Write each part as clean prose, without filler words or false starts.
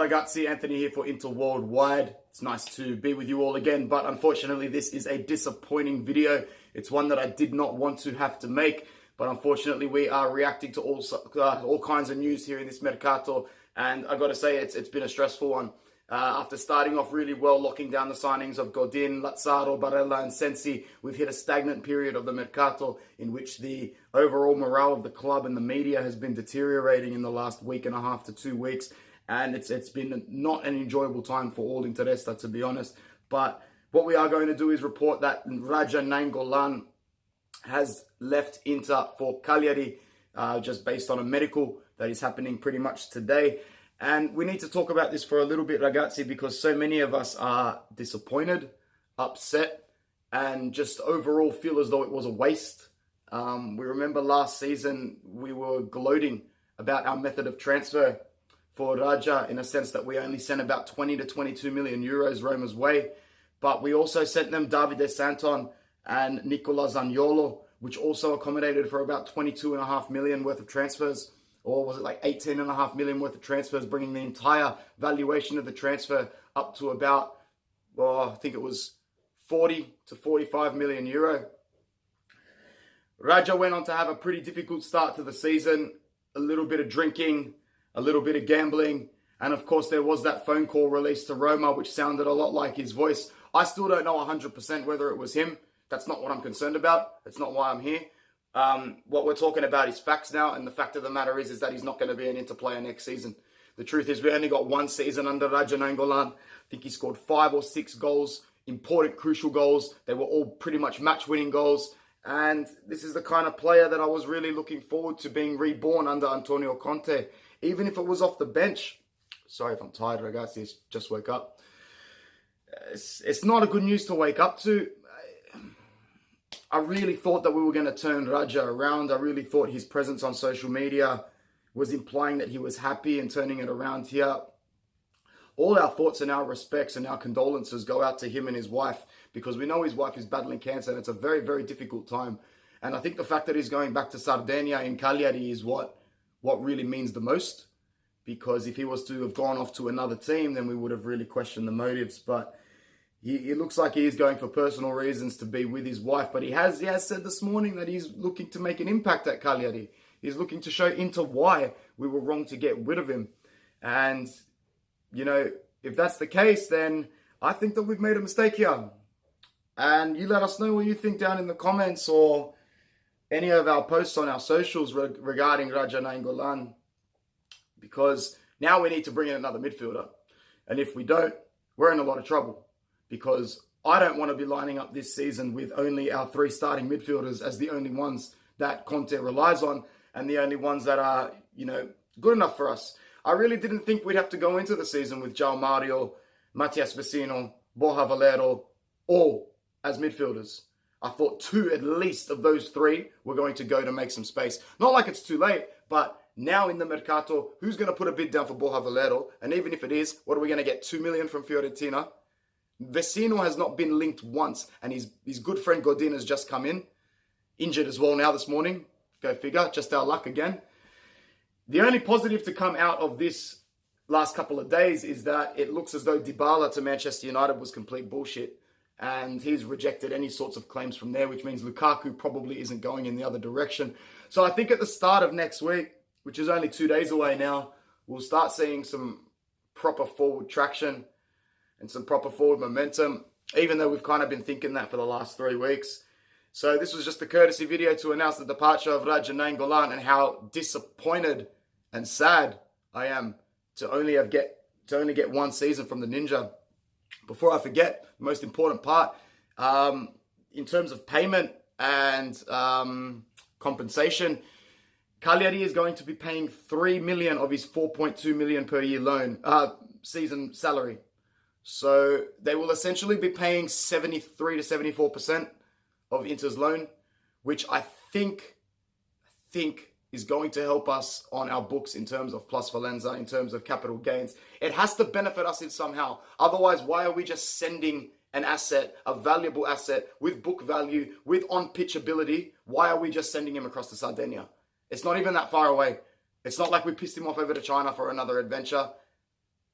ragazzi, Anthony here for Inter Worldwide. It's nice to be with you all again, but unfortunately this is a disappointing video. It's one that I did not want to have to make, but unfortunately we are reacting to all kinds of news here in this Mercato, and I got to say it's been a stressful one. After starting off really well, locking down the signings of Godin, Lazzaro, Barella and Sensi, we've hit a stagnant period of the Mercato in which the overall morale of the club and the media has been deteriorating in the last week and a half to 2 weeks. And it's been not an enjoyable time for all Interista, to be honest. But what we are going to do is report that Radja Nainggolan has left Inter for Cagliari, just based on a medical that is happening pretty much today. And we need to talk about this for a little bit, ragazzi, because so many of us are disappointed, upset, and just overall feel as though it was a waste. We remember last season we were gloating about our method of transfer for Radja, in a sense that we only sent about 20 to 22 million euros Roma's way. But we also sent them Davide Santon and Nicola Zaniolo, which also accommodated for about 22.5 million worth of transfers. Or was it like 18.5 million worth of transfers, bringing the entire valuation of the transfer up to about, well, I think it was 40 to 45 million euro. Radja went on to have a pretty difficult start to the season. A little bit of drinking, a little bit of gambling, and of course there was that phone call released to Roma, which sounded a lot like his voice. I still don't know 100% whether it was him. That's not what I'm concerned about. That's not why I'm here. What we're talking about is facts now, and the fact of the matter is that he's not going to be an Inter player next season. The truth is we only got one season under Radja Nainggolan. I think he scored 5 or 6 goals, important, crucial goals. They were all pretty much match-winning goals. And this is the kind of player that I was really looking forward to being reborn under Antonio Conte, even if it was off the bench. Sorry if I'm tired, ragazzi, just woke up. It's not a good news to wake up to. I really thought that we were going to turn Radja around. I really thought his presence on social media was implying that he was happy and turning it around here. All our thoughts and our respects and our condolences go out to him and his wife, because we know his wife is battling cancer and it's a very, very difficult time. And I think the fact that he's going back to Sardinia in Cagliari is what really means the most, because if he was to have gone off to another team, then we would have really questioned the motives. But it looks like he is going for personal reasons to be with his wife. But he has said this morning that he's looking to make an impact at Cagliari. He's looking to show Inter why we were wrong to get rid of him. And, you know, if that's the case, then I think that we've made a mistake here. And you let us know what you think down in the comments or any of our posts on our socials regarding Radja Nainggolan. Because now we need to bring in another midfielder. And if we don't, we're in a lot of trouble. Because I don't want to be lining up this season with only our 3 starting midfielders as the only ones that Conte relies on and the only ones that are, you know, good enough for us. I really didn't think we'd have to go into the season with João Mario, Matias Vecino, Borja Valero, all as midfielders. I thought 2 at least of those 3 were going to go to make some space. Not like it's too late, but now in the Mercato, who's going to put a bid down for Borja Valero? And even if it is, what are we going to get? 2 million from Fiorentina? Vecino has not been linked once, and his good friend Godin has just come in, injured as well now this morning. Go figure, just our luck again. The only positive to come out of this last couple of days is that it looks as though DYBALA to Manchester United was complete bullshit, and he's rejected any sorts of claims from there, which means Lukaku probably isn't going in the other direction. So I think at the start of next week, which is only 2 days away now, we'll start seeing some proper forward traction and some proper forward momentum, even though we've kind of been thinking that for the last 3 weeks. So this was just a courtesy video to announce the departure of Radja Nainggolan and how disappointed and sad I am to only get 1 season from the Ninja. Before I forget, the most important part, in terms of payment and compensation, Cagliari is going to be paying 3 million of his 4.2 million per year loan, season salary. So they will essentially be paying 73 to 74% of Inter's loan, which I think is going to help us on our books in terms of plus valenza, in terms of capital gains. It has to benefit us in somehow. Otherwise, why are we just sending an asset, a valuable asset with book value, with on-pitch ability? Why are we just sending him across to Sardinia? It's not even that far away. It's not like we pissed him off over to China for another adventure.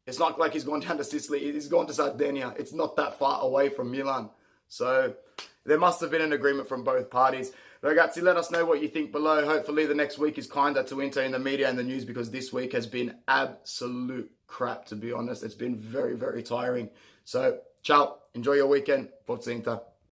It's not like he's gone down to Sicily. He's gone to Sardinia. It's not that far away from Milan. So there must have been an agreement from both parties. Ragazzi, let us know what you think below. Hopefully the next week is kinder to Inter in the media and the news, because this week has been absolute crap, to be honest. It's been very, very tiring. So, ciao. Enjoy your weekend. Forza Inter.